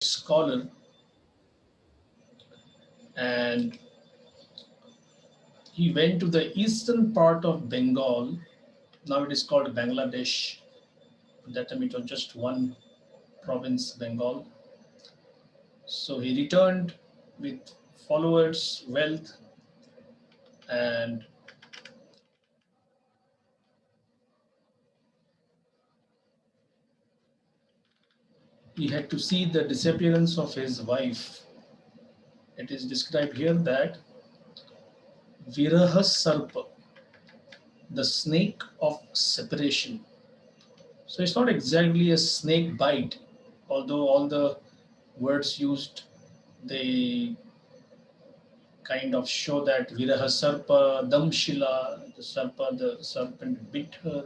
scholar, and he went to the eastern part of Bengal. Now it is called Bangladesh. At that time it was just one province, Bengal. So he returned with followers, wealth, and he had to see the disappearance of his wife. It is described here that Viraha Sarpa, the snake of separation. So it's not exactly a snake bite, although all the words used, they kind of show that Viraha Sarpa, Damshila, the Sarpa, the serpent bit her,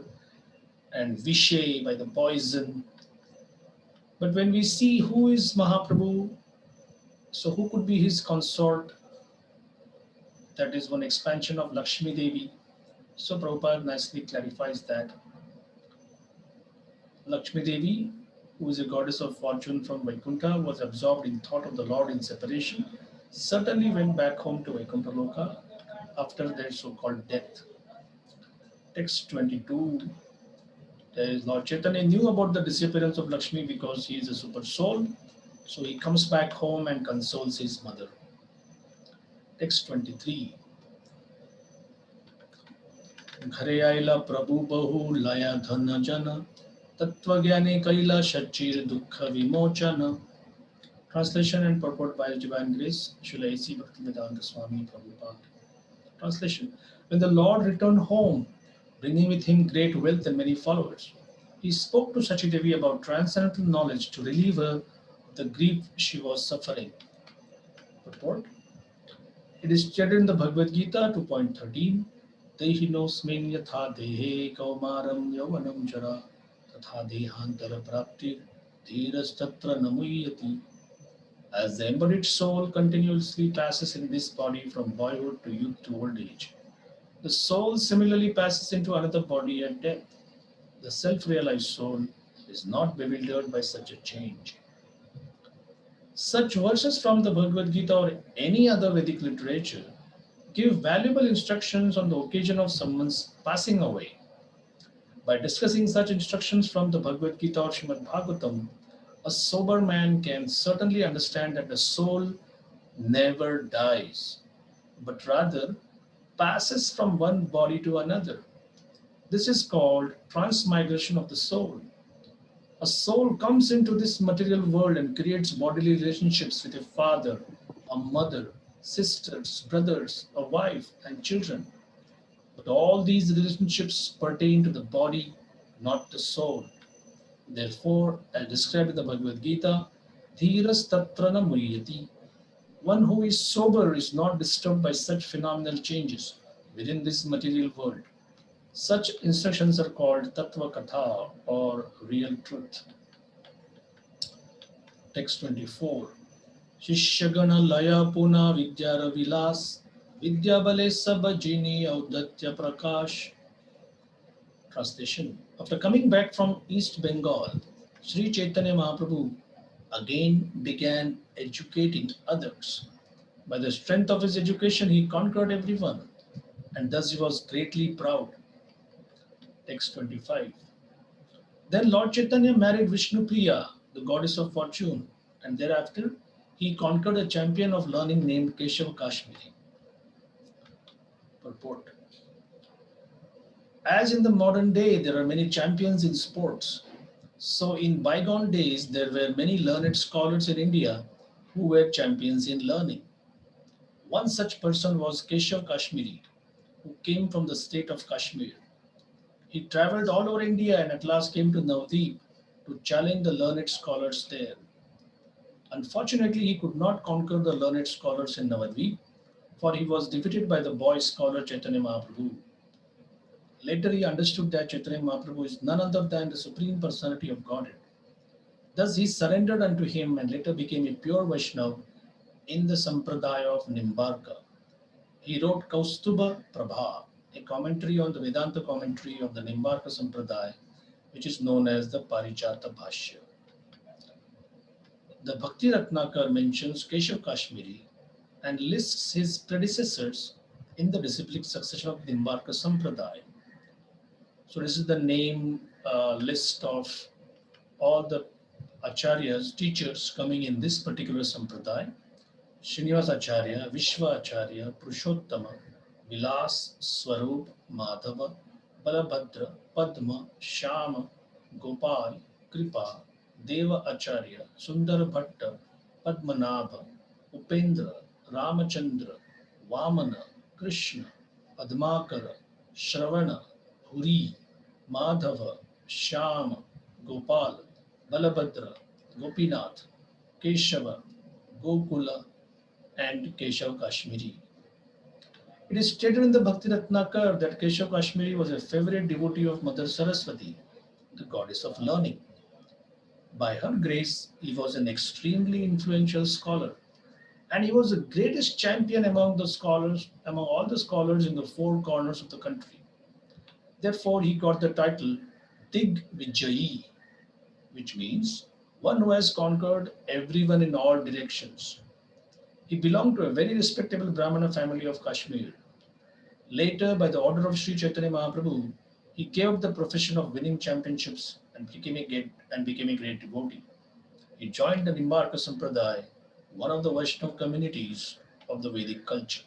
and Vishe by the poison. But when we see who is Mahaprabhu, so who could be his consort? That is one expansion of Lakshmi Devi. So Prabhupada nicely clarifies that Lakshmi Devi, who is a goddess of fortune from Vaikuntha, was absorbed in thought of the Lord in separation, certainly went back home to Vaikuntha Loka after their so-called death. Text 22. There is Lord Chaitanya knew about the disappearance of Lakshmi because he is a super soul. So he comes back home and consoles his mother. Text 23. घरे आइला प्रभु बहु लाया धन जन तत्व ज्ञानी कैला शचीर दुख विमोचन. Translation and purport by His Divine Grace, Srila A.C. Bhaktivedanta Swami Prabhupada. Translation. When the Lord returned home, bringing with him great wealth and many followers, he spoke to Sachi Devi about transcendental knowledge to relieve her of the grief she was suffering. Purport. It is stated in the Bhagavad Gita 2.13, Dehinosmin yatha dehe kaumaram yavanam jara tatha dehantara praptir dhiras tatra namuyati. As the embodied soul continuously passes in this body from boyhood to youth to old age, the soul similarly passes into another body at death. The self-realized soul is not bewildered by such a change. Such verses from the Bhagavad Gita or any other Vedic literature give valuable instructions on the occasion of someone's passing away. By discussing such instructions from the Bhagavad Gita or Srimad Bhagavatam, a sober man can certainly understand that the soul never dies, but rather passes from one body to another. This is called transmigration of the soul. A soul comes into this material world and creates bodily relationships with a father, a mother, sisters, brothers, a wife, and children. But all these relationships pertain to the body, not the soul. Therefore, as described in the Bhagavad Gita, Dhiras tatrana muryati. One who is sober is not disturbed by such phenomenal changes within this material world. Such instructions are called Tattva Katha or real truth. Text 24. Shishyagana Laya Puna Vidyara Vilas Vidyabale Sabajini Audatya Prakash. Translation. After coming back from East Bengal, Sri Chaitanya Mahaprabhu again began educating others. By the strength of his education, he conquered everyone, and thus he was greatly proud. Text 25. Then Lord Chaitanya married Vishnupriya, the goddess of fortune, and thereafter he conquered a champion of learning named Keshav Kashmiri. Purport. As in the modern day, there are many champions in sports. So in bygone days, there were many learned scholars in India who were champions in learning. One such person was Keshav Kashmiri, who came from the state of Kashmir. He traveled all over India and at last came to Navadvip to challenge the learned scholars there. Unfortunately, he could not conquer the learned scholars in Navadvip, for he was defeated by the boy scholar Chaitanya Mahaprabhu. Later, he understood that Chaitanya Mahaprabhu is none other than the Supreme Personality of Godhead. Thus, he surrendered unto him and later became a pure Vaishnava in the Sampradaya of Nimbarka. He wrote Kaustuba Prabha, a commentary on the Vedanta commentary of the Nimbarka Sampradaya, which is known as the Parijata Bhashya. The Bhakti Ratnakar mentions Keshav Kashmiri and lists his predecessors in the disciplic succession of Nimbarka Sampradaya. So this is the name list of all the acharyas, teachers coming in this particular sampradaya. Srinivas Acharya, Vishwa Acharya, Purushottama, Vilas, Swarup, Madhava, Balabhadra, Padma, Shama, Gopal, Kripa, Deva Acharya, Sundar Bhatta, Padmanabha, Upendra, Ramachandra, Vamana, Krishna, Padmakara, Shravana, Huri, Madhava, Shama, Gopal, Balabhadra, Gopinath, Keshava, Gokula, and Keshav Kashmiri. It is stated in the Bhakti Ratnakar that Keshav Kashmiri was a favorite devotee of Mother Saraswati, the goddess of learning. By her grace, he was an extremely influential scholar, and he was the greatest champion among the scholars, among all the scholars in the four corners of the country. Therefore, he got the title Dig Vijayi, which means one who has conquered everyone in all directions. He belonged to a very respectable Brahmana family of Kashmir. Later, by the order of Sri Chaitanya Mahaprabhu, he gave up the profession of winning championships and became a great devotee. He joined the Nimbarka Sampradaya, one of the Vaishnava communities of the Vedic culture.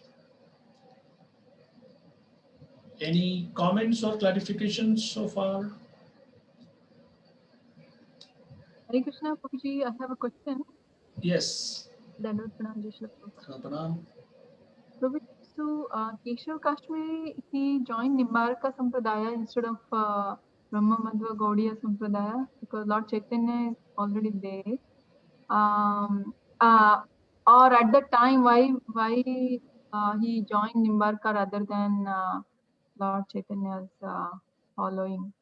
Any comments or clarifications so far? Hare Krishna, Prabhuji, I have a question. Yes. Dandavad Pranam, Jai Shri Prabhupada. Pranam. Prabhuji, so Keshav Kashmiri, he joined Nimbarka Sampradaya instead of Brahma Madhva Gaudiya Sampradaya because Lord Chaitanya is already there. Um, uh, or at the time, why he joined Nimbarka rather than Lord Chaitanya's following?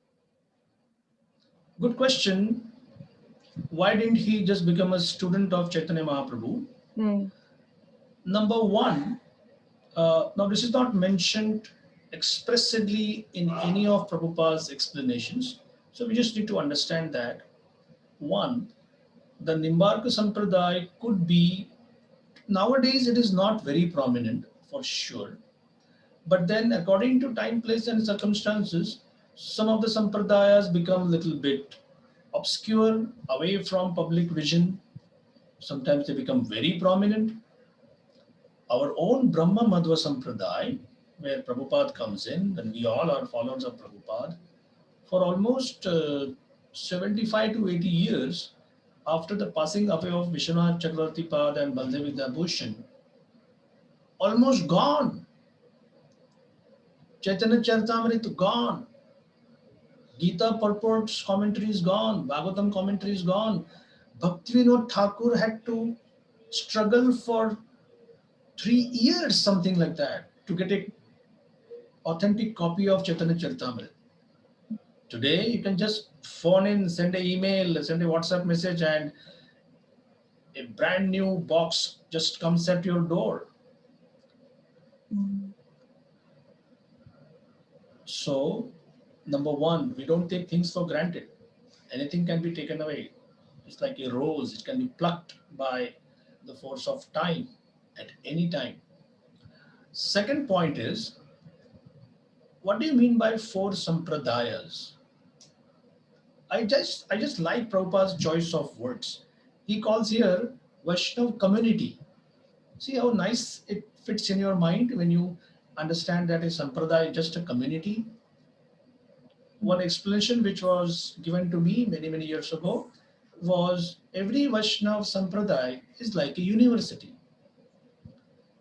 Good question. Why didn't he just become a student of Chaitanya Mahaprabhu? Right. Number one, now this is not mentioned expressly in any of Prabhupada's explanations. So we just need to understand that. One, the Nimbarka Sampradaya could be, nowadays it is not very prominent for sure. But then according to time, place and circumstances, some of the Sampradayas become a little bit obscure, away from public vision. Sometimes they become very prominent. Our own Brahma Madhva Sampradaya, where Prabhupada comes in, and we all are followers of Prabhupada, for almost 75 to 80 years after the passing away of Vishwanath Chakravarti Pad and Baldev Vidyabhushan, almost gone. Chaitanya Charitamrita gone. Gita purports commentary is gone. Bhagavatam commentary is gone. Bhaktivinoda Thakur had to struggle for 3 years, something like that, to get a authentic copy of Chaitanya Charitamrita. Today, you can just phone in, send an email, send a WhatsApp message, and a brand new box just comes at your door. Mm. So, number one, we don't take things for granted. Anything can be taken away. It's like a rose, it can be plucked by the force of time at any time. Second point is, what do you mean by four sampradayas? I just like Prabhupada's choice of words. He calls here Vaishnav community. See how nice it fits in your mind when you understand that a sampradaya is just a community. One explanation which was given to me many, many years ago was every Vaishnav sampradaya is like a university.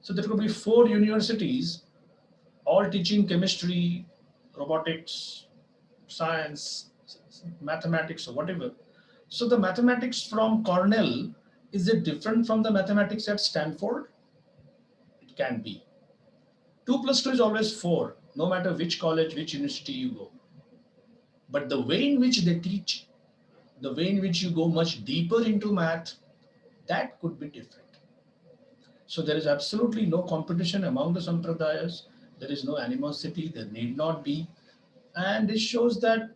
So there could be four universities, all teaching chemistry, robotics, science, mathematics, or whatever. So the mathematics from Cornell, is it different from the mathematics at Stanford? It can be. 2 plus 2 is always 4, no matter which college, which university you go. But the way in which they teach, the way in which you go much deeper into math, that could be different. So there is absolutely no competition among the sampradayas. There is no animosity, there need not be. And this shows that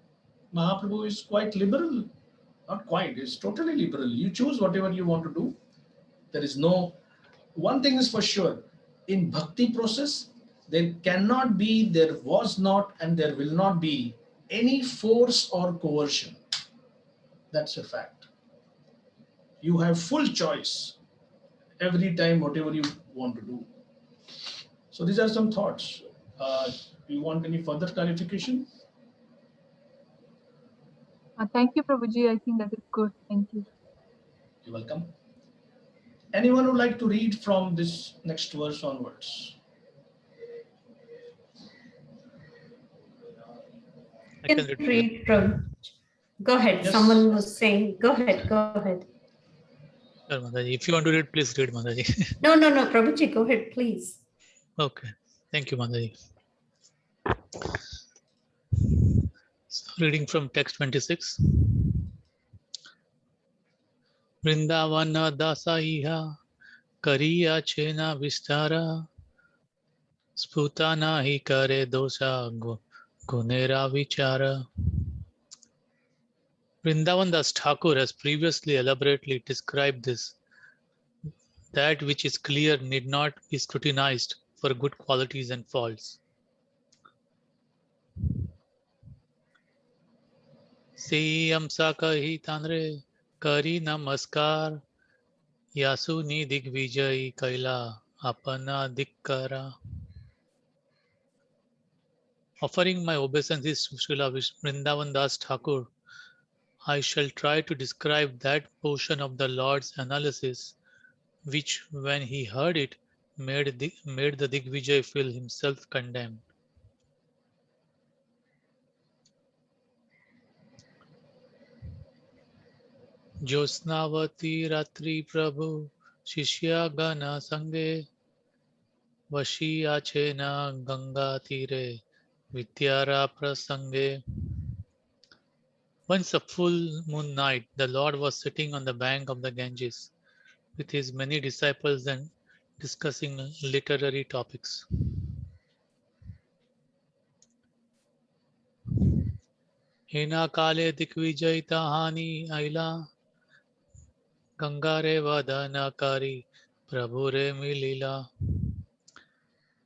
Mahaprabhu is quite liberal Not quite. It's totally liberal. You choose whatever you want to do. There is no, one thing is for sure. In bhakti process, there cannot be, there was not, and there will not be any force or coercion. That's a fact. You have full choice every time, whatever you want to do. So these are some thoughts. Do you want any further clarification? Thank you, Prabhuji. I think that is good. Thank you. You're welcome. Anyone would like to read from this next verse onwards? I You can can read. read from. Go ahead. Yes. Someone was saying, go ahead, go ahead. Sure, Mataji. If you want to read, please read, Mataji. No, Prabhuji, go ahead, please. Okay. Thank you, Mataji. So, reading from text 26. Vrindavana dasaiha kariya chena vistara sputana hi kare dosa gunera vichara. Vrindavan Das Thakur has previously elaborately described this. That which is clear need not be scrutinized for good qualities and faults. Siyam sakahi tanre kari namaskar Yasuni digvijay kaila apana dikkara. Offering my obeisances to Srila Vrindavan Das Thakur, I shall try to describe that portion of the Lord's analysis which, when he heard it, made the Digvijay feel himself condemned. Josnavati Ratri Prabhu Shishya Gana Sange Vashi Achena Ganga Tire Vidyara Prasange. Once a full moon night, the Lord was sitting on the bank of the Ganges with his many disciples and discussing literary topics. Hina Kale Dikvijay Tahani Aila Gangare Vadanakari Prabhure Milila.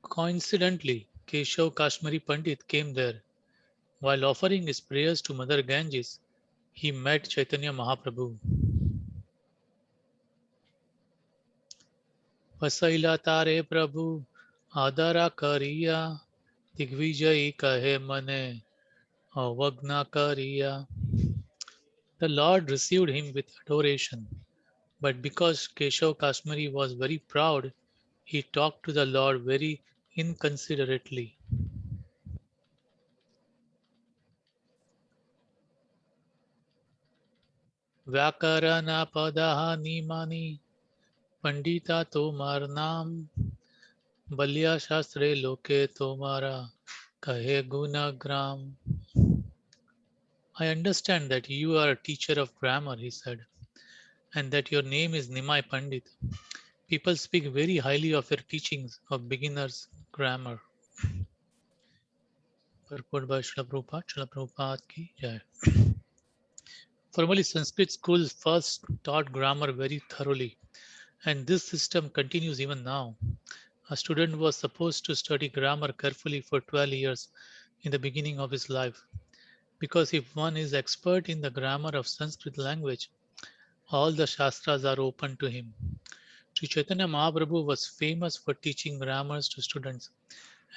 Coincidentally, Keshav Kashmiri Pandit came there. While offering his prayers to Mother Ganges, he met Chaitanya Mahaprabhu. Vasaila Tare Prabhu Adara Kariya Digvijay Kahe Mane Avagna Kariya. The Lord received him with adoration, but because Keshav Kashmiri was very proud, he talked to the Lord very inconsiderately. Vyakarana padaha nimani Pandita tomar naam Balya shastre loke tomara kahe gunagram. I understand that you are a teacher of grammar, he said, and that your name is Nimai Pandit. People speak very highly of your teachings of beginners' grammar. Purport by Srila Prabhupada ki jai. Formally, Sanskrit schools first taught grammar very thoroughly, and this system continues even now. A student was supposed to study grammar carefully for 12 years in the beginning of his life, because if one is expert in the grammar of Sanskrit language, all the Shastras are open to him. Sri Chaitanya Mahaprabhu was famous for teaching grammars to students,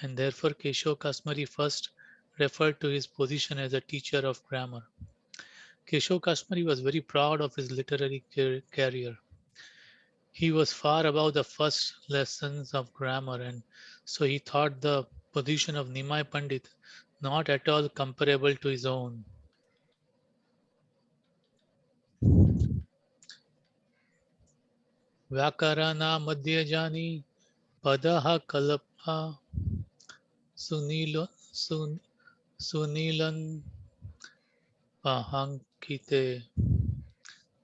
and therefore Keshav Kashmiri first referred to his position as a teacher of grammar. Keshav Kashmiri was very proud of his literary career. He was far above the first lessons of grammar, and so he thought the position of Nimai Pandit not at all comparable to his own. Vyakarana Madhyajani Padaha Kalapa Sunilan Pahankite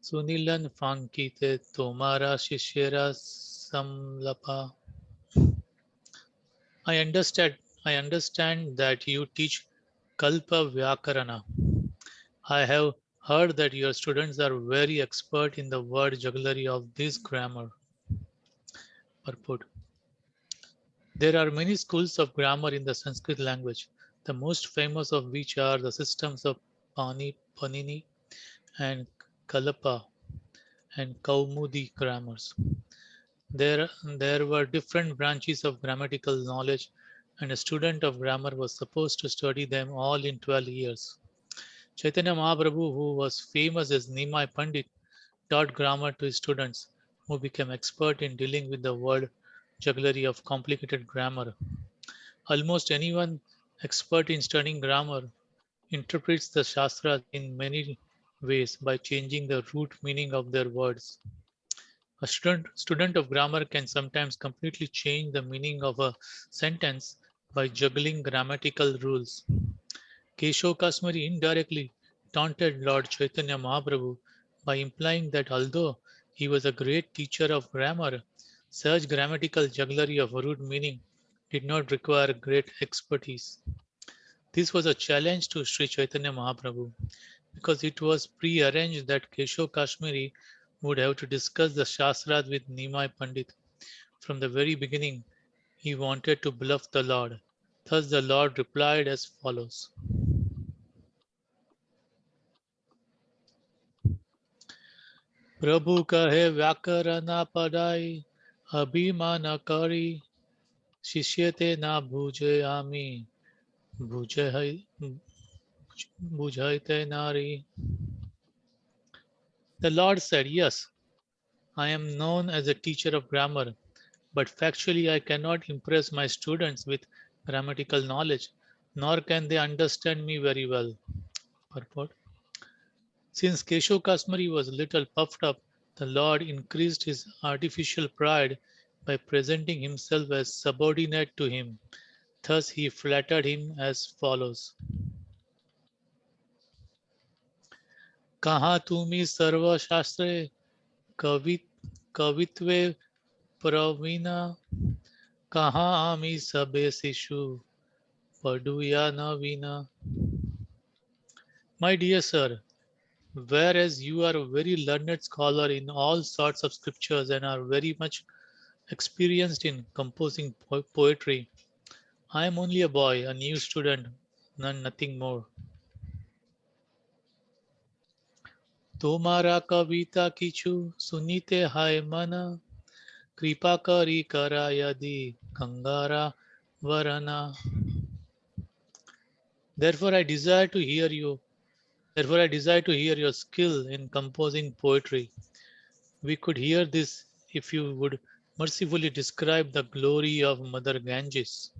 Sunilan Fankite Tomara Shishera Samlapa. I understand that you teach Kalpa Vyakarana. I have heard that your students are very expert in the word jugglery of this grammar. Purport. There are many schools of grammar in the Sanskrit language, the most famous of which are the systems of Panini and Kalapa and Kaumudi grammars. There were different branches of grammatical knowledge, and a student of grammar was supposed to study them all in 12 years. Chaitanya Mahaprabhu, who was famous as Nimai Pandit, taught grammar to his students, who became expert in dealing with the word jugglery of complicated grammar. Almost anyone expert in studying grammar interprets the Shastras in many ways by changing the root meaning of their words. A student of grammar can sometimes completely change the meaning of a sentence by juggling grammatical rules. Keshav Kasmari indirectly taunted Lord Chaitanya Mahaprabhu by implying that although he was a great teacher of grammar, such grammatical jugglery of root meaning did not require great expertise. This was a challenge to Sri Chaitanya Mahaprabhu because it was pre-arranged that Keshav Kashmiri would have to discuss the Shastras with Nimai Pandit. From the very beginning, he wanted to bluff the Lord. Thus the Lord replied as follows. प्रभु कहे व्याकरण पढ़ाई अभिमान करी शिष्यते ना भूजे आमी बुझाइते nari. The Lord said, yes, I am known as a teacher of grammar, but factually I cannot impress my students with grammatical knowledge, nor can they understand me very well. Purport. Since Keshav Kasmari was a little puffed up, the Lord increased his artificial pride by presenting himself as subordinate to him. Thus he flattered him as follows. Kaha tumi sarva shastre kavitve pravina kaha ami sabe sishu paduya navina. My dear sir, whereas you are a very learned scholar in all sorts of scriptures and are very much experienced in composing poetry, I am only a boy, a new student, nothing more. Tomara kavita kichu sunite hai mana kripa kari karayadi Gangara varana. Therefore I desire to hear your skill in composing poetry. We could hear this if you would mercifully describe the glory of Mother Ganges.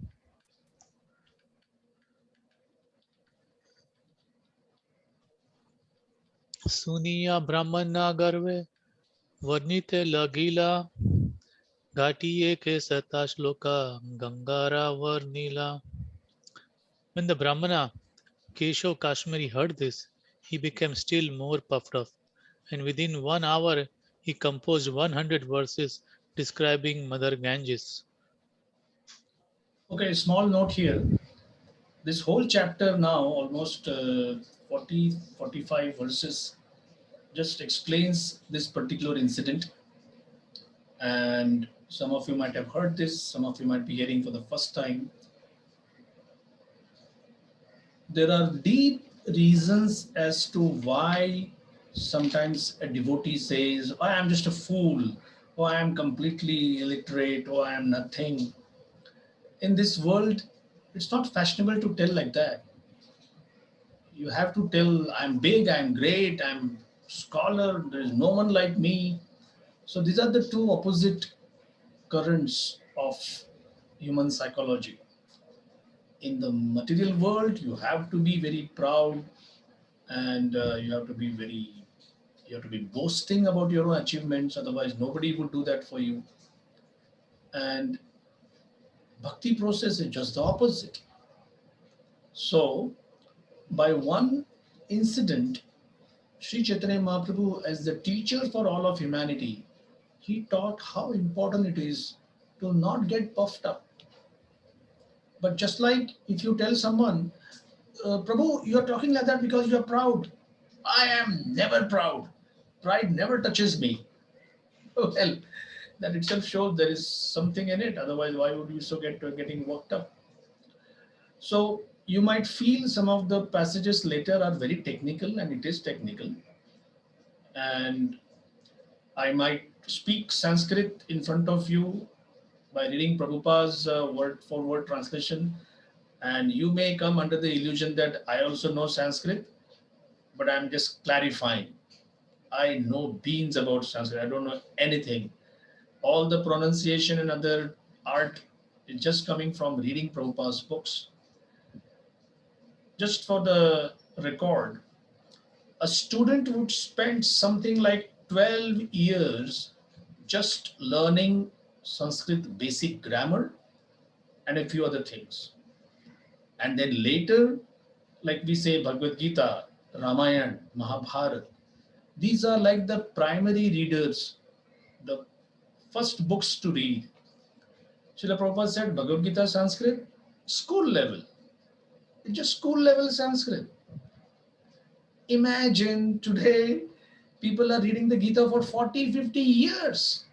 Suniya Brahmana Garve Varnite Lagila Ghatiye ke Satashloka Gangara Varnila. When the Brahmana Keshav Kashmiri heard this, he became still more puffed up, and within 1 hour he composed 100 verses describing Mother Ganges. Okay, small note here. This whole chapter now, almost 45 verses, just explains this particular incident. And some of you might have heard this, some of you might be hearing for the first time. There are deep reasons as to why sometimes a devotee says, oh, I am just a fool, or I am completely illiterate, or I am nothing. In this world, it's not fashionable to tell like that. You have to tell, I'm big, I'm great, I'm scholar, there is no one like me. So these are the two opposite currents of human psychology. In the material world, you have to be very proud, and you have to be boasting about your own achievements, otherwise nobody would do that for you. And bhakti process is just the opposite. So by one incident, Sri Chaitanya Mahaprabhu, as the teacher for all of humanity, he taught how important it is to not get puffed up. But just like if you tell someone, Prabhu, you are talking like that because you are proud. I am never proud. Pride never touches me. Well, that itself shows there is something in it. Otherwise, why would you so getting worked up? So you might feel some of the passages later are very technical, and it is technical. And I might speak Sanskrit in front of you by reading Prabhupada's word for word translation, and you may come under the illusion that I also know Sanskrit, but I'm just clarifying. I know beans about Sanskrit. I don't know anything. All the pronunciation and other art is just coming from reading Prabhupada's books. Just for the record, a student would spend something like 12 years just learning Sanskrit basic grammar and a few other things. And then later, like we say, Bhagavad Gita, Ramayana, Mahabharata, these are like the primary readers, the first books to read. Srila Prabhupada said Bhagavad Gita Sanskrit, school level. It's just school level Sanskrit. Imagine today people are reading the Gita for 40, 50 years.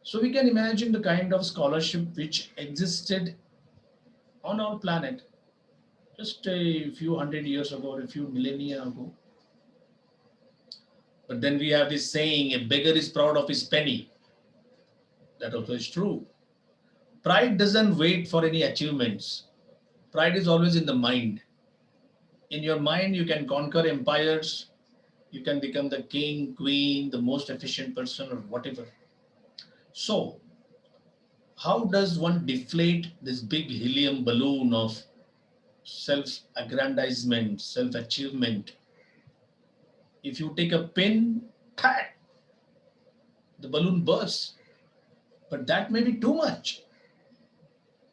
So we can imagine the kind of scholarship which existed on our planet just a few hundred years ago or a few millennia ago. But then we have this saying, a beggar is proud of his penny. That also is true. Pride doesn't wait for any achievements. Pride is always in the mind. In your mind, you can conquer empires, you can become the king, queen, the most efficient person, or whatever. So, how does one deflate this big helium balloon of self aggrandizement, self achievement? If you take a pin, pat, the balloon bursts. But that may be too much.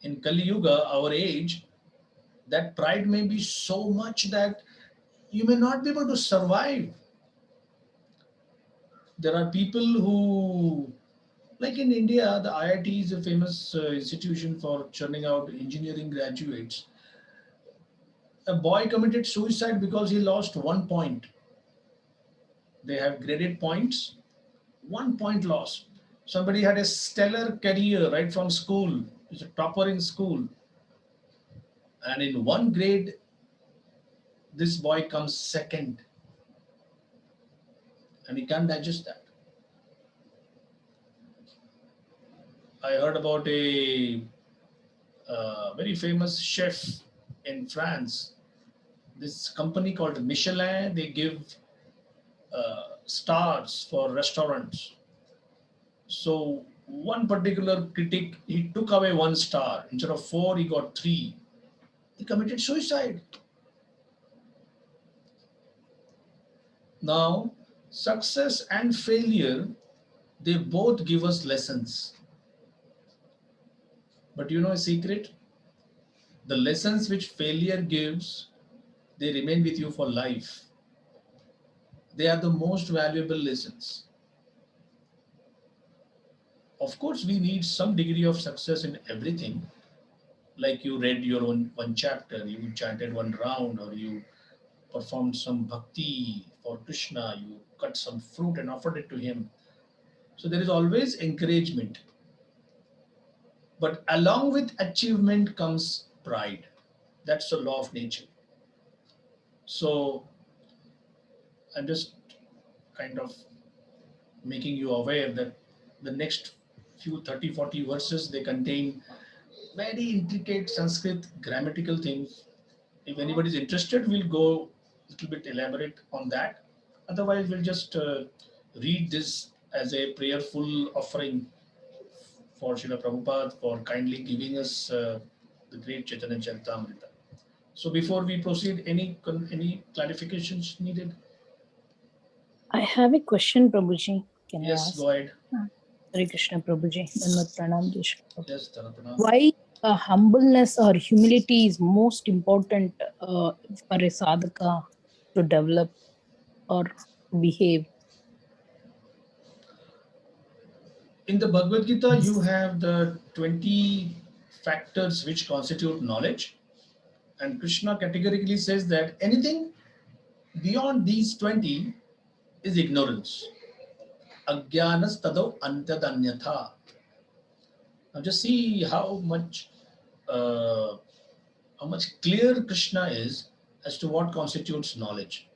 In Kali Yuga, our age, that pride may be so much that you may not be able to survive. There are people who, like in India, the IIT is a famous institution for churning out engineering graduates. A boy committed suicide because he lost 1 point. They have graded points, 1 point loss. Somebody had a stellar career right from school, he's a topper in school. And in one grade, this boy comes second, and he can't digest that. I heard about a very famous chef in France. This company called Michelin, they give stars for restaurants. So one particular critic, he took away 1 star. Instead of 4, he got 3. He committed suicide. Now, success and failure, they both give us lessons. But you know a secret? The lessons which failure gives, they remain with you for life. They are the most valuable lessons. Of course, we need some degree of success in everything. Like you read your own one chapter, you chanted one round, or you performed some bhakti for Krishna, you cut some fruit and offered it to him. So there is always encouragement. But along with achievement comes pride. That's the law of nature. So I'm just kind of making you aware that the next few 30, 40 verses, they contain very intricate Sanskrit grammatical things. If anybody is interested, we'll go a little bit elaborate on that. Otherwise, we'll just read this as a prayerful offering for Srila Prabhupada for kindly giving us the great Chaitanya Charitamrita. So before we proceed, any clarifications needed? I have a question, Prabhuji. Can I Yes, ask? go ahead. Hare Krishna, Prabhuji. Dandavat Pranam, Jai Shri Prabhupada. Yes, Taratana. Why humbleness or humility is most important for a sadhaka to develop or behave? In the Bhagavad Gita, you have the 20 factors which constitute knowledge. And Krishna categorically says that anything beyond these 20 is ignorance. Ajnanas tado antadanyatha. Now just see uh, how much clear Krishna is as to what constitutes knowledge.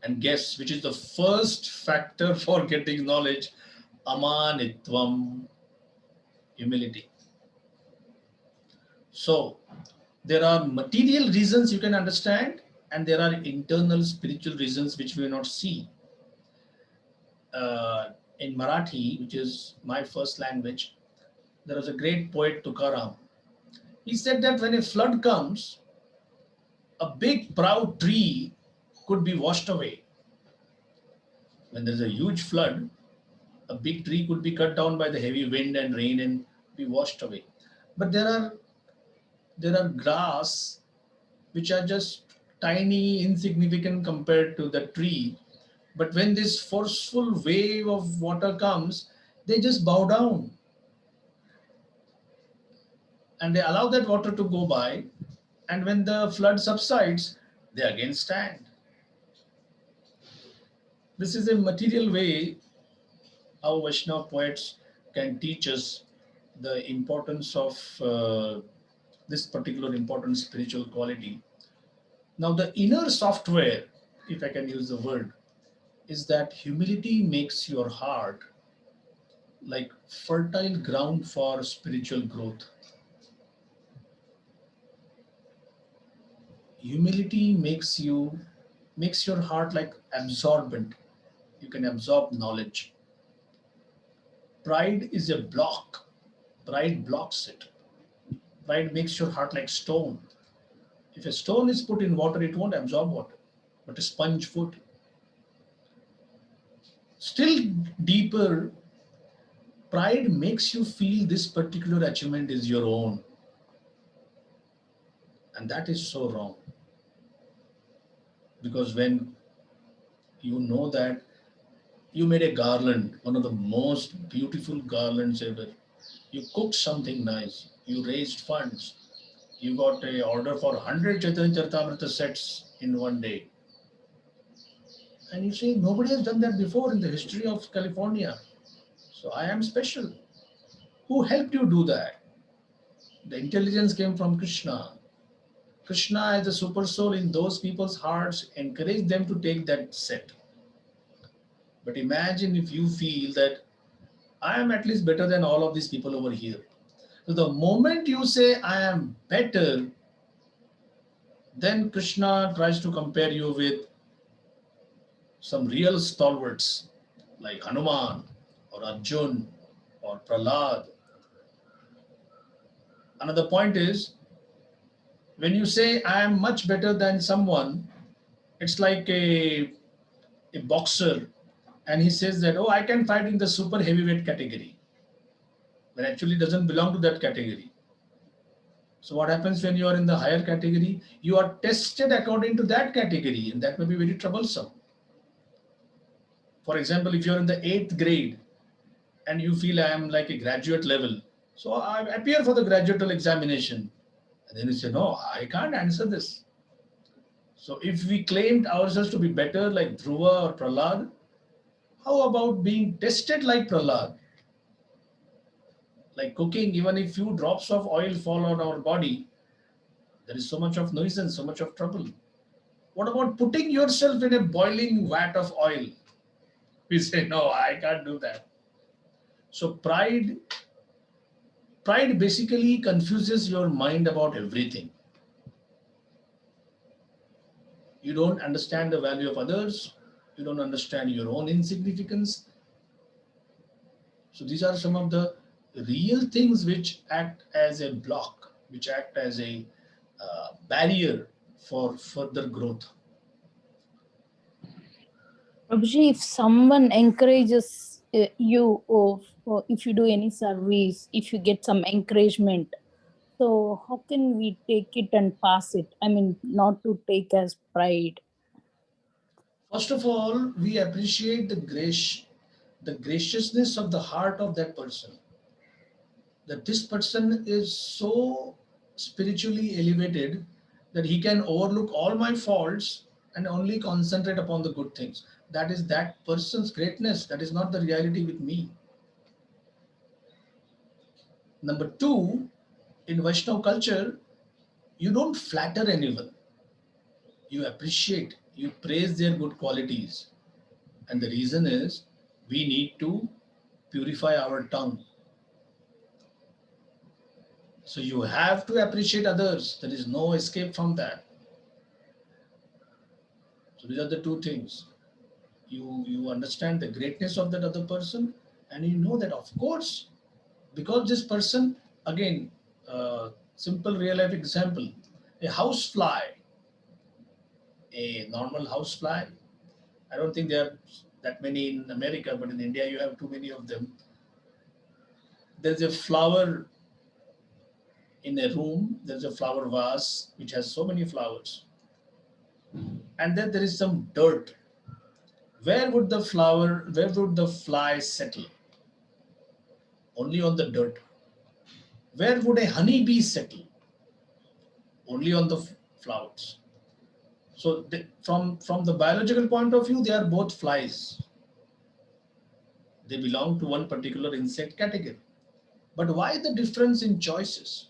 And guess which is the first factor for getting knowledge? Amanitvam, humility. So there are material reasons you can understand, and there are internal spiritual reasons which we will not see. In Marathi, which is my first language, there was a great poet Tukaram. He said that when a flood comes, a big proud tree could be washed away. When there's a huge flood, a big tree could be cut down by the heavy wind and rain and be washed away. But there are grass which are just tiny, insignificant compared to the tree. But when this forceful wave of water comes, they just bow down and they allow that water to go by. And when the flood subsides, they again stand. This is a material way how Vaishnava poets can teach us the importance of this particular important spiritual quality. Now, the inner software, if I can use the word, is that humility makes your heart like fertile ground for spiritual growth. Humility makes your heart like absorbent. You can absorb knowledge. Pride is a block. Pride blocks it. Pride makes your heart like stone. If a stone is put in water, it won't absorb water, but a sponge would. Still deeper, pride makes you feel this particular achievement is your own. And that is so wrong. Because when you know that you made a garland, one of the most beautiful garlands ever, you cooked something nice, you raised funds, you got a order for 100 Chaitanya Charitamrita sets in one day. And you say, nobody has done that before in the history of California. So I am special. Who helped you do that? The intelligence came from Krishna. Krishna as the super soul in those people's hearts encouraged them to take that set. But imagine if you feel that I am at least better than all of these people over here. So the moment you say I am better, then Krishna tries to compare you with some real stalwarts like Hanuman or Arjun or Prahlad. Another point is, when you say I am much better than someone, it's like a boxer and he says that, oh, I can fight in the super heavyweight category, but actually doesn't belong to that category. So what happens when you are in the higher category? You are tested according to that category, and that may be very troublesome. For example, if you're in the 8th grade and you feel I am like a graduate level, so I appear for the graduate examination. And then you say, no, I can't answer this. So if we claimed ourselves to be better like Dhruva or Prahlad, how about being tested like Prahlad? Like cooking, even if few drops of oil fall on our body, there is so much of nuisance, so much of trouble. What about putting yourself in a boiling vat of oil? We say, no, I can't do that. So pride basically confuses your mind about everything. You don't understand the value of others. You don't understand your own insignificance. So these are some of the real things which act as a block, which act as a barrier for further growth. Prabhuji, if someone encourages you, or if you do any service, if you get some encouragement, so how can we take it and pass it? I mean, not to take as pride. First of all, we appreciate the graciousness of the heart of that person. That this person is so spiritually elevated that he can overlook all my faults and only concentrate upon the good things. That is that person's greatness. That is not the reality with me. Number two, in Vaishnav culture, you don't flatter anyone. You appreciate, you praise their good qualities. And the reason is we need to purify our tongue. So you have to appreciate others. There is no escape from that. So these are the two things. You understand the greatness of that other person, and you know that of course, because this person, again, simple real life example, a house fly, a normal house fly. I don't think there are that many in America, but in India you have too many of them. There's a flower in a room, there's a flower vase which has so many flowers, and then there is some dirt. Where would the fly settle? Only on the dirt. Where would a honeybee settle? Only on the flowers. So from the biological point of view, they are both flies. They belong to one particular insect category. But why the difference in choices?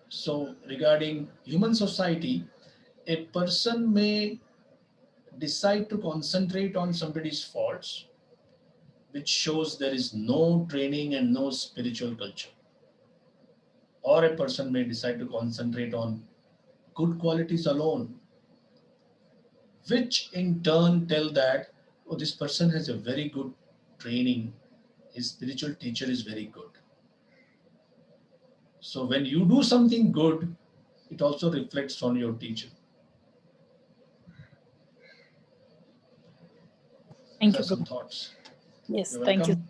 So regarding human society, a person may decide to concentrate on somebody's faults, which shows there is no training and no spiritual culture. Or a person may decide to concentrate on good qualities alone, which in turn tell that, oh, this person has a very good training, his spiritual teacher is very good. So when you do something good, it also reflects on your teacher. Thank These you, are some Prabhu. thoughts. Yes, You're thank you. welcome.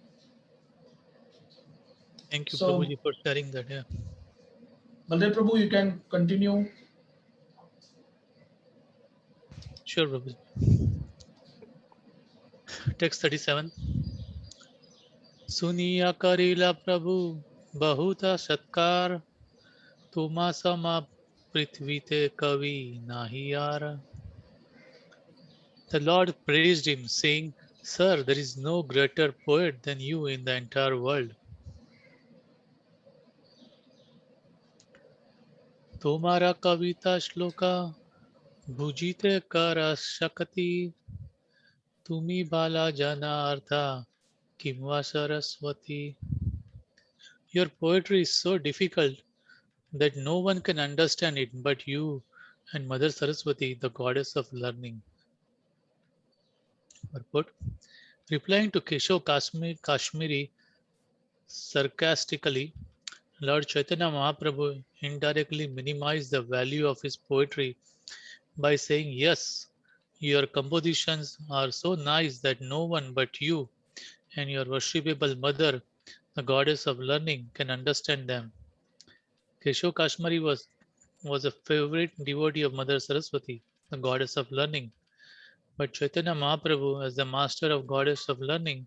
Thank you, So, Prabhuji, for sharing that. Yeah. Baldev Prabhu, you can continue. Sure, Prabhuji. Text 37. सुनिया करीला प्रभु बहुता सत्कार तुमा समा पृथ्वी ते कवि नाही यार. The Lord praised him, saying, Sir, there is no greater poet than you in the entire world. तुम्हारा कविता श्लोका भुजिते कर शकति तुमी बाला जनार्था किंवा Saraswati. Your poetry is so difficult that no one can understand it but you and Mother Saraswati, the goddess of learning. Purport. Replying to Keshav Kashmiri sarcastically, Lord Chaitanya Mahaprabhu indirectly minimized the value of his poetry by saying, Yes, your compositions are so nice that no one but you and your worshipable mother, the goddess of learning, can understand them. Keshav Kashmiri was a favorite devotee of Mother Saraswati, the goddess of learning. But Chaitanya Mahaprabhu, as the master of goddess of learning,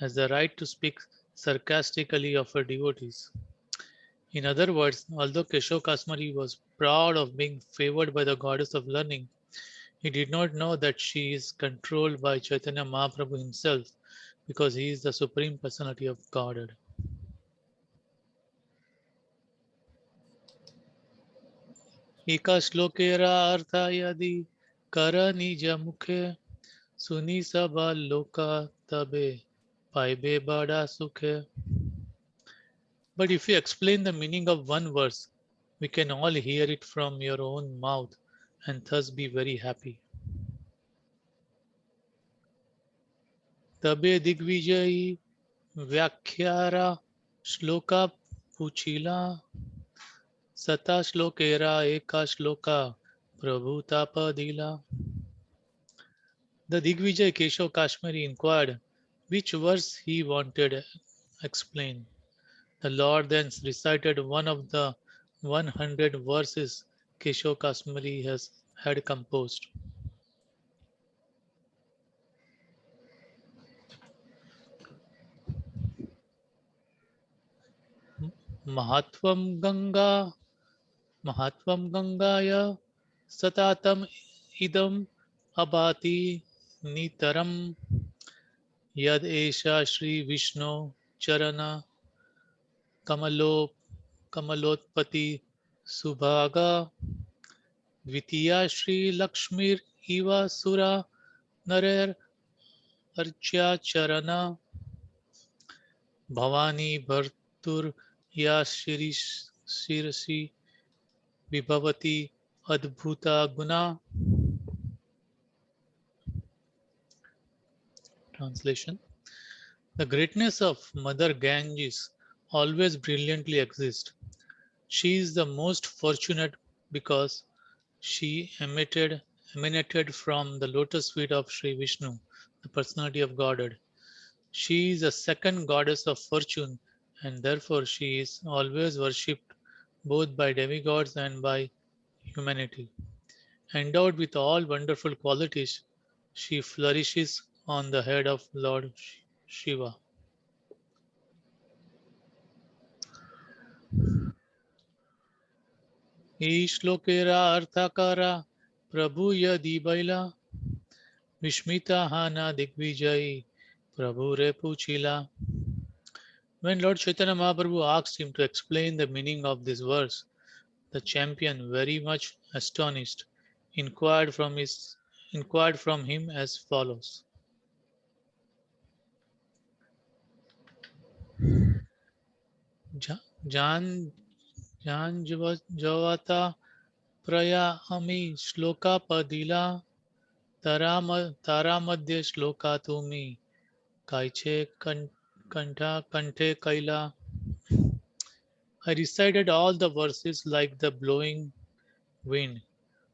has the right to speak sarcastically of her devotees. In other words, although Keshav Kashmiri was proud of being favored by the goddess of learning, he did not know that she is controlled by Chaitanya Mahaprabhu himself because he is the Supreme Personality of Godhead. एका श्लोकेरा अर्थ यदि कर निज मुखे सुनी सब लोका तबे पाइबे बड़ा सुखे. But if you explain the meaning of one verse, we can all hear it from your own mouth and thus be very happy. तबे दिग्विजयी व्याख्यारा श्लोका पूछिला सता श्लोकेरा एका श्लोका प्रभुता पदिला. The Digvijay Keshav Kashmiri inquired which verse he wanted explained. The Lord then recited one of the 100 verses Keshav Kashmiri had composed. Mahatvam Gangaya Satatam idam abhati nitaram yad esha Shri Vishnu charana kamalo kamalotpati subhaga dvitiya Shri Lakshmir iva sura narer archa charana bhavani bhartur ya shirisi vibhavati adbhuta guna. Translation. The greatness of Mother Ganges always brilliantly exists. She is the most fortunate because she emanated from the lotus feet of Sri Vishnu, the personality of Godhead. She is the second goddess of fortune, and therefore she is always worshipped both by demigods and by humanity. Endowed with all wonderful qualities, she flourishes on the head of Lord Shiva. श्लोकेरा अर्थाकारा प्रभु यदि बैला विस्मिता हाना दिग्विजयी प्रभु रे पूछिला. When Lord Chaitanya Mahaprabhu asked him to explain the meaning of this verse, the champion, very much astonished, inquired from him as follows. Jan Javata Praya Ami Shloka Padila Taramadya Shloka Tumi Kaiche Kanta Kante Kaila. I recited all the verses like the blowing wind.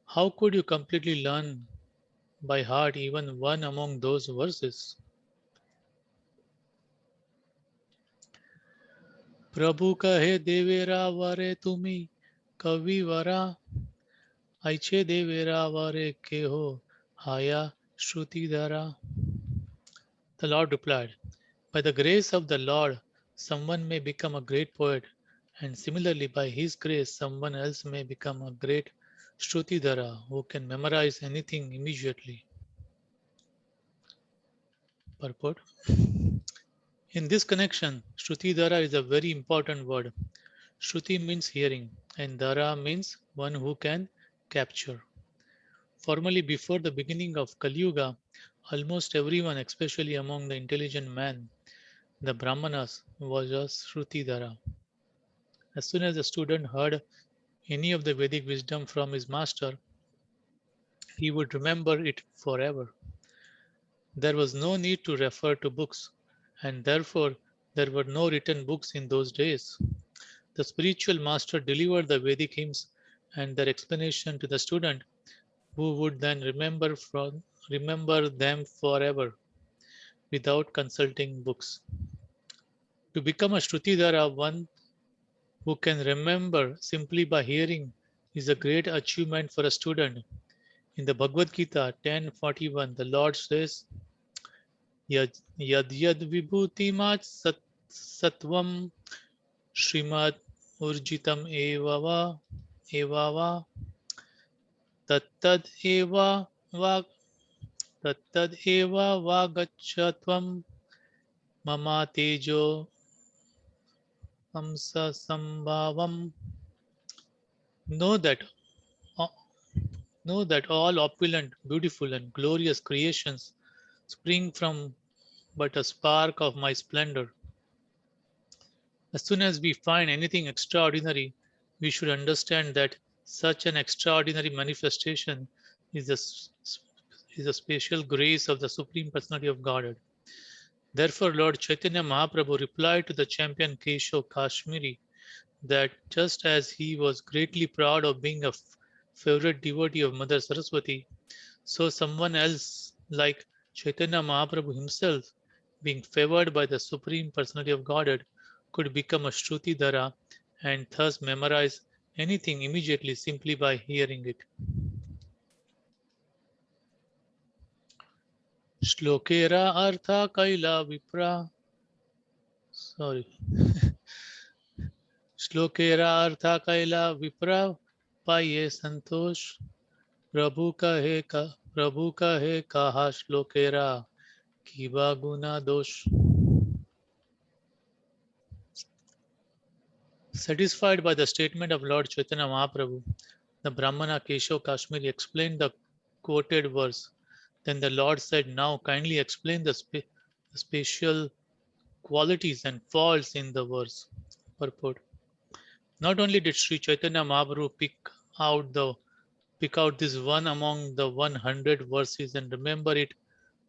How could you completely learn by heart even one among those verses? Prabhu kahe devera vare tumi kavi vara aiche devera vare keho haya shruti dhara. The Lord replied, by the grace of the Lord, someone may become a great poet, and similarly, by his grace, someone else may become a great Shrutidhara who can memorize anything immediately. Purport. In this connection, Shrutidhara is a very important word. Shruti means hearing, and Dhara means one who can capture. Formerly, before the beginning of Kali Yuga, almost everyone, especially among the intelligent men, the Brahmanas, was a Shrutidhara. As soon as a student heard any of the Vedic wisdom from his master, he would remember it forever. There was no need to refer to books, and therefore there were no written books in those days. The spiritual master delivered the Vedic hymns and their explanation to the student, who would then remember them forever without consulting books. To become a Shrutidhara, one who can remember simply by hearing, is a great achievement for a student. In the Bhagavad Gita 10:41, the Lord says, Yad yad vibhuti mat satvam Srimad urjitam evava tattad eva vagachatvam mama tejo amsa sambhavam. Know that all opulent, beautiful, and glorious creations spring from but a spark of my splendor. As soon as we find anything extraordinary, we should understand that such an extraordinary manifestation is a special grace of the Supreme Personality of Godhead. Therefore, Lord Chaitanya Mahaprabhu replied to the champion Keshav Kashmiri that just as he was greatly proud of being a favorite devotee of Mother Saraswati, so someone else like Chaitanya Mahaprabhu himself, being favored by the Supreme Personality of Godhead, could become a Shrutidhara and thus memorize anything immediately simply by hearing it. Shlokera artha kaila vipra. Sorry. Shlokera artha kaila vipra paye santosh प्रभु कहे कहा श्लोकेरा किबा गुना दोष. Satisfied by the statement of Lord Chaitanya Mahaprabhu, the Brahmana Keshav Kashmiri explained the quoted verse. Then the Lord said, now kindly explain the spatial qualities and faults in the verse. Purport. Not only did Sri Chaitanya Mahaprabhu pick out this one among the 100 verses and remember it,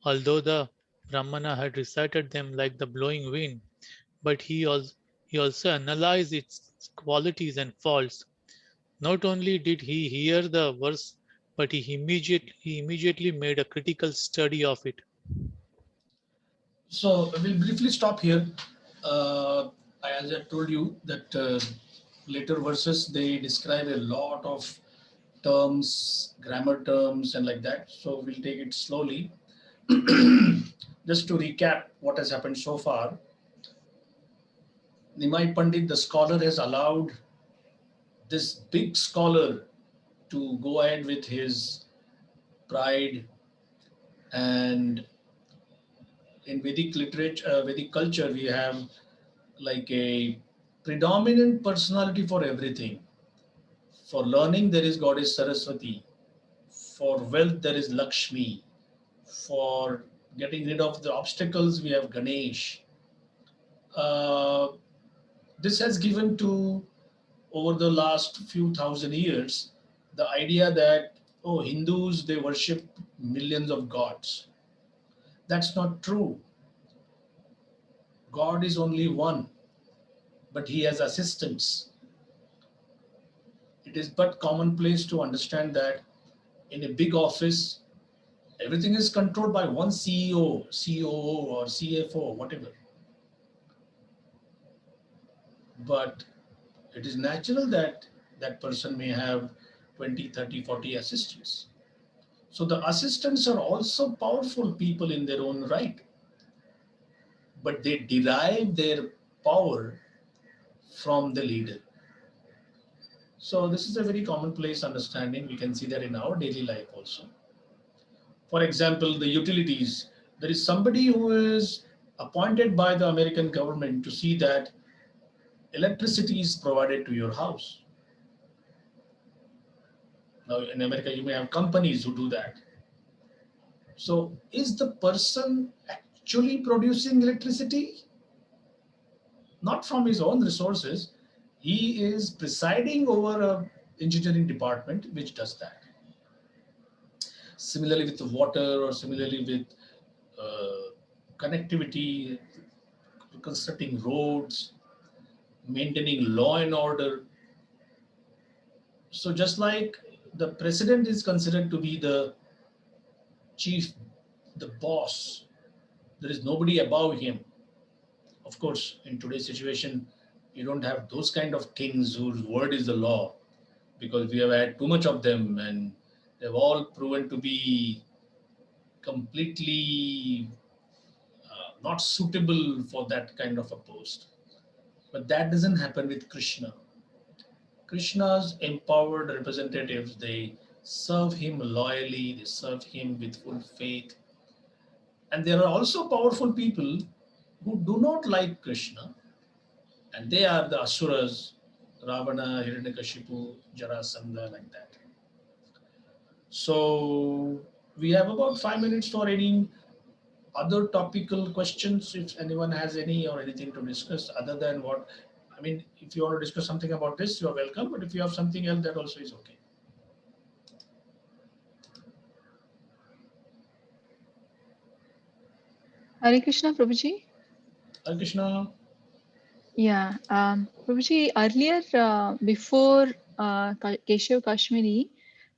although the Brahmana had recited them like the blowing wind, but he also analyzed its qualities and faults. Not only did he hear the verse, but he immediately made a critical study of it. So we'll briefly stop here. As I told you that later verses, they describe a lot of terms, grammar terms and like that. So we'll take it slowly. Just to recap what has happened so far, Nimai Pandit, the scholar, has allowed this big scholar to go ahead with his pride, and in Vedic literature, Vedic culture, we have like a predominant personality for everything. For learning, there is goddess Saraswati. For wealth, there is Lakshmi. For getting rid of the obstacles, we have Ganesh. Uh, this has given to, over the last few thousand years, the idea that, oh, Hindus, they worship millions of gods. That's not true. God is only one, but he has assistants. It is but commonplace to understand that in a big office, everything is controlled by one CEO, COO, or CFO, whatever. But it is natural that that person may have 20, 30, 40 assistants. So the assistants are also powerful people in their own right, but they derive their power from the leader. So this is a very commonplace understanding. We can see that in our daily life also. For example, the utilities. There is somebody who is appointed by the American government to see that electricity is provided to your house. Now, in America, you may have companies who do that. So, is the person actually producing electricity? Not from his own resources. He is presiding over an engineering department which does that. Similarly, with the water, or similarly with connectivity, constructing roads, maintaining law and order. So just like the president is considered to be the chief, the boss, there is nobody above him. Of course, in today's situation, you don't have those kind of kings whose word is the law, because we have had too much of them and they've all proven to be completely not suitable for that kind of a post. But that doesn't happen with Krishna. Krishna's empowered representatives, they serve him loyally, they serve him with full faith. And there are also powerful people who do not like Krishna, and they are the Asuras, Ravana, Hiranyakashipu, Jarasandha, like that. So we have about 5 minutes for any other topical questions, if anyone has any or anything to discuss other than what, I mean, if you want to discuss something about this, you are welcome, but if you have something else, that also is okay. Hare Krishna, Prabhuji. Hare Krishna. Yeah, Prabhuji, earlier, before Keshav Kashmiri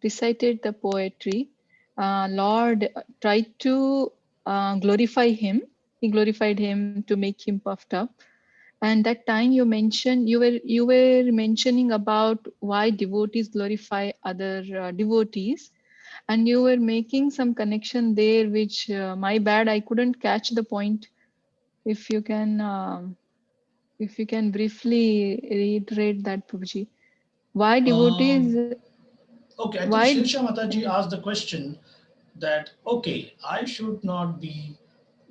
recited the poetry, Lord tried to glorify him. He glorified him to make him puffed up. And that time you mentioned, you were mentioning about why devotees glorify other devotees, and you were making some connection there, which my bad, I couldn't catch the point. If you can briefly reiterate that, Prabhuji. Why devotees? Okay, I think Why? Shirsha Mataji asked the question that, okay, I should not be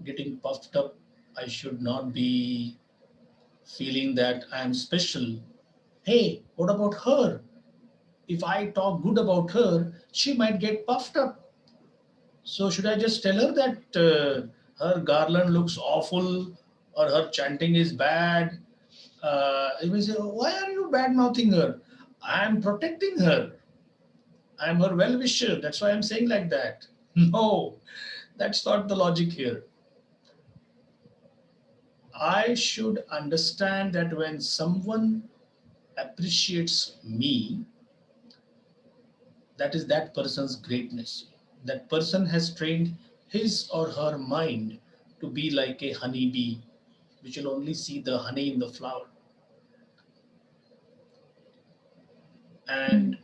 getting puffed up. I should not be feeling that I am special. Hey, what about her? If I talk good about her, she might get puffed up. So should I just tell her that her garland looks awful or her chanting is bad? You may say, why are you bad mouthing her? I am protecting her. I am her well wisher. That's why I'm saying like that. No, that's not the logic here. I should understand that when someone appreciates me, that is that person's greatness. That person has trained his or her mind to be like a honeybee, which will only see the honey in the flower. And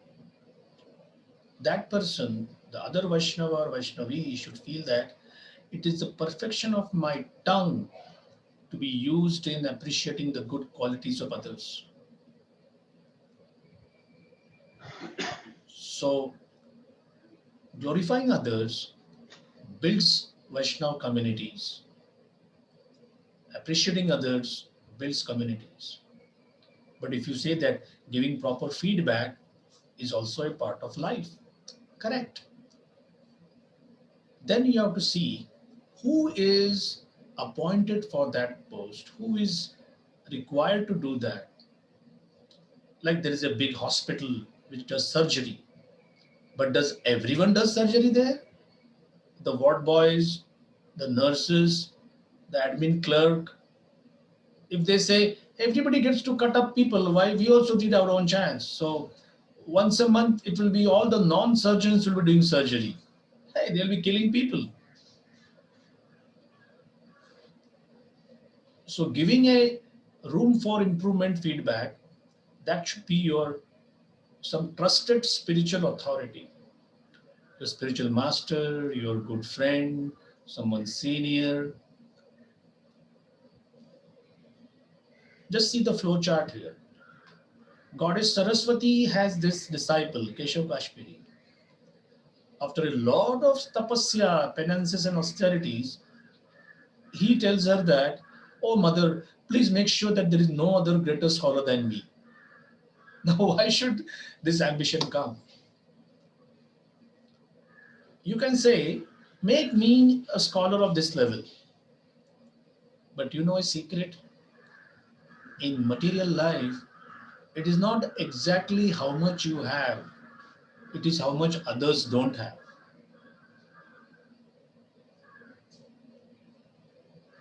that person, the other Vaishnava or Vaishnavi, should feel that it is the perfection of my tongue to be used in appreciating the good qualities of others. So, glorifying others builds Vaishnava communities. Appreciating others builds communities. But if you say that giving proper feedback is also a part of life, correct. Then you have to see who is appointed for that post, who is required to do that. Like there is a big hospital which does surgery, but does everyone does surgery there? The ward boys, the nurses, the admin clerk. If they say everybody gets to cut up people, why we also need our own chance? So once a month, it will be all the non-surgeons will be doing surgery. Hey, they'll be killing people. So giving a room for improvement feedback, that should be your some trusted spiritual authority, your spiritual master, your good friend, someone senior. Just see the flow chart here. Goddess Saraswati has this disciple, Keshav Kashmiri. After a lot of tapasya, penances, and austerities, he tells her that, oh mother, please make sure that there is no other greater scholar than me. Now, why should this ambition come? You can say, make me a scholar of this level. But you know a secret? In material life, it is not exactly how much you have, it is how much others don't have.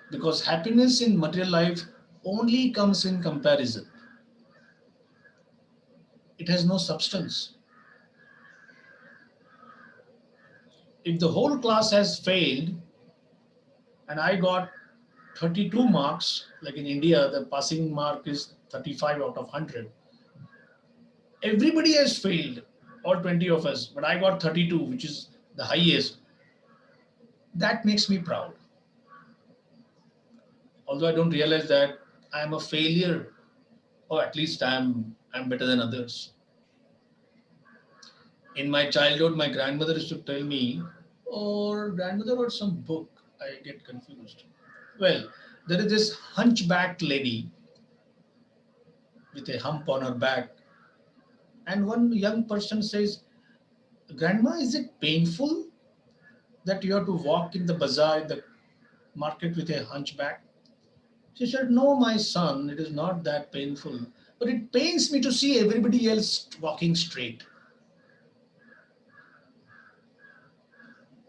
Because happiness in material life only comes in comparison, it has no substance. If the whole class has failed and I got 32 marks, like in India, the passing mark is 35 out of 100. Everybody has failed, all 20 of us, but I got 32, which is the highest. That makes me proud. Although I don't realize that I am a failure, or at least I'm better than others. In my childhood, my grandmother used to tell me, or grandmother or some book, I get confused. Well, there is this hunchbacked lady with a hump on her back, and one young person says, Grandma, is it painful that you have to walk in the bazaar, in the market with a hunchback? She said, no, my son, it is not that painful. But it pains me to see everybody else walking straight.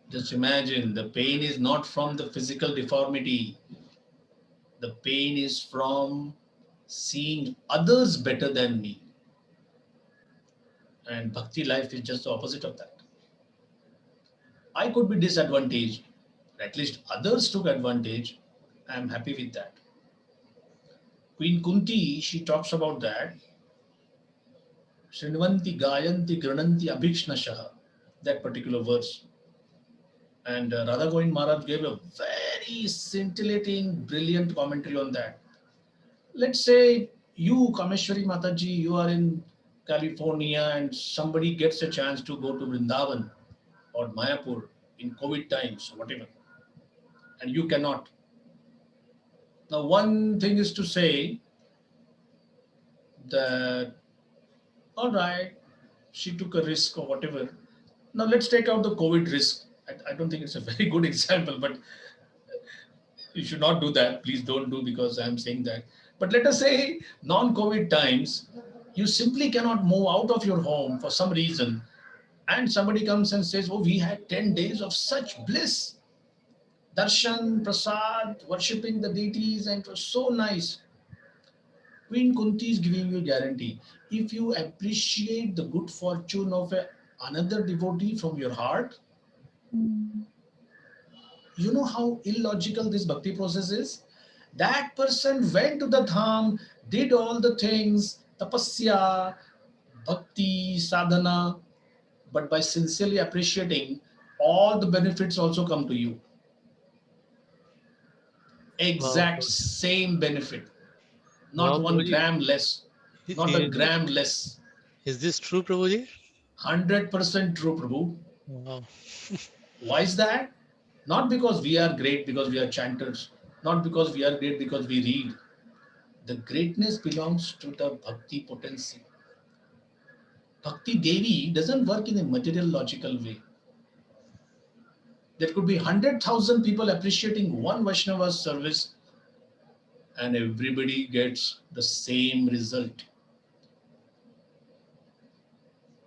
Just imagine, the pain is not from the physical deformity. The pain is from seeing others better than me. And bhakti life is just the opposite of that. I could be disadvantaged, at least others took advantage. I am happy with that. Queen Kunti, she talks about that. Srinvanti Gayanti Grananti Abhikshnashaha, that particular verse. And Radha Govind Maharaj gave a very scintillating, brilliant commentary on that. Let's say you, Kameshwari Mataji, you are in California and somebody gets a chance to go to Vrindavan or Mayapur in COVID times, whatever, and you cannot. Now, one thing is to say that, all right, she took a risk or whatever. Now, let's take out the COVID risk. I don't think it's a very good example, but you should not do that. Please don't do, because I'm saying that. But let us say non-COVID times, you simply cannot move out of your home for some reason. And somebody comes and says, oh, we had 10 days of such bliss. Darshan, prasad, worshipping the deities, and it was so nice. Queen Kunti is giving you a guarantee. If you appreciate the good fortune of another devotee from your heart, you know how illogical this bhakti process is? That person went to the dham, did all the things, tapasya, bhakti, sadhana, but by sincerely appreciating, all the benefits also come to you. Wow. Exact same benefit, not Wow, 1 Prabhuji. gram less, not a Is, gram less. is this true, Prabhuji? 100% true, Prabhu. Wow. Why is that? Not because we are great, because we are chanters, not because we are great, because we read. The greatness belongs to the bhakti potency. Bhakti Devi doesn't work in a material logical way. There could be 100,000 people appreciating one Vaishnava's service and everybody gets the same result.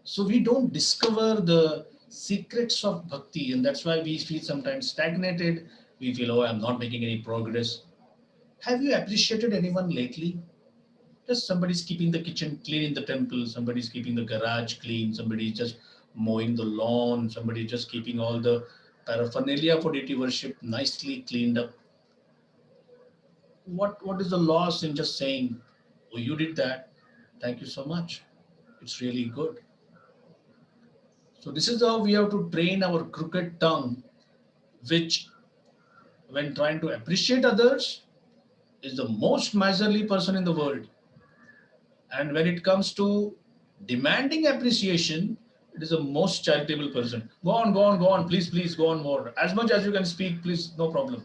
So we don't discover the secrets of bhakti, and that's why we feel sometimes stagnated. We feel, oh, I'm not making any progress. Have you appreciated anyone lately? Just somebody's keeping the kitchen clean in the temple, somebody's keeping the garage clean, somebody's just mowing the lawn, somebody's just keeping all the paraphernalia for deity worship nicely cleaned up. What is the loss in just saying, oh, you did that? Thank you so much. It's really good. So this is how we have to train our crooked tongue, which when trying to appreciate others is the most miserly person in the world. And when it comes to demanding appreciation, it is the most charitable person. Go on, go on, go on. Please, please, go on more. As much as you can speak, please, no problem.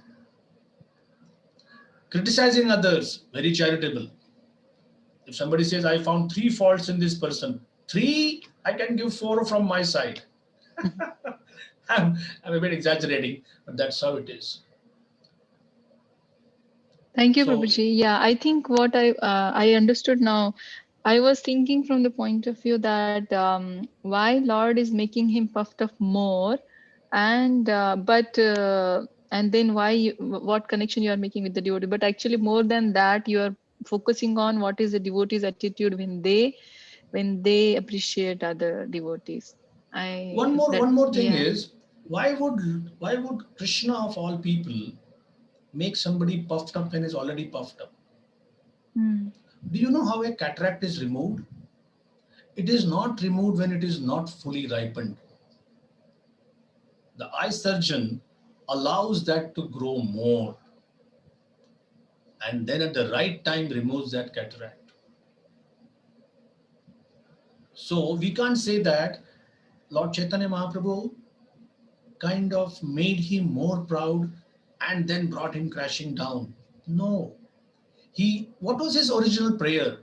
Criticizing others, very charitable. If somebody says, I found 3 faults in this person, 3, I can give 4 from my side. I'm a bit exaggerating, but that's how it is. Thank you, So- Prabhuji. Yeah, I think what I understood now. I was thinking from the point of view that why Lord is making him puffed up more, and and then what connection you are making with the devotee. But actually, more than that, you are focusing on what is the devotee's attitude when they appreciate other devotees. One more thing Yeah. is, why would Krishna of all people make somebody puffed up when he's already puffed up? Hmm. Do you know how a cataract is removed? It is not removed when it is not fully ripened. The eye surgeon allows that to grow more and then at the right time removes that cataract. So we can't say that Lord Chaitanya Mahaprabhu kind of made him more proud and then brought him crashing down. No. What was his original prayer?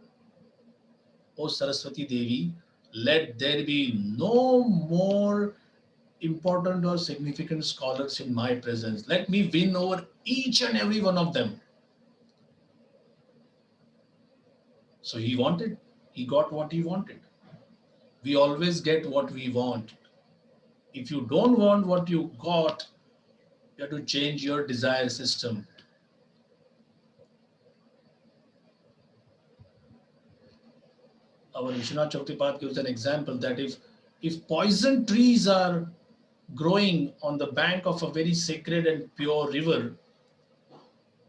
O Saraswati Devi, let there be no more important or significant scholars in my presence. Let me win over each and every one of them. So he got what he wanted. We always get what we want. If you don't want what you got, you have to change your desire system. Our Vishwanath Chakrabarti gives an example that if poison trees are growing on the bank of a very sacred and pure river,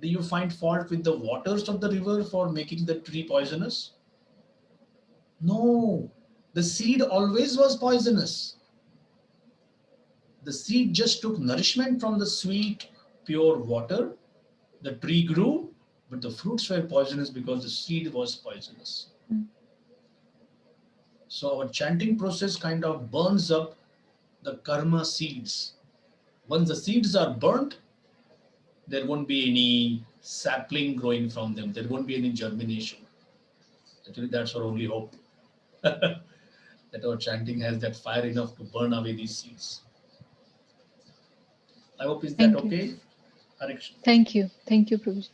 do you find fault with the waters of the river for making the tree poisonous? No, the seed always was poisonous. The seed just took nourishment from the sweet, pure water. The tree grew, but the fruits were poisonous because the seed was poisonous. So our chanting process kind of burns up the karma seeds. Once the seeds are burnt, there won't be any sapling growing from them. There won't be any germination. Actually, that's our only hope. That our chanting has that fire enough to burn away these seeds. I hope, is that Thank you. okay? Hare Krishna. Thank you, Prabhuji.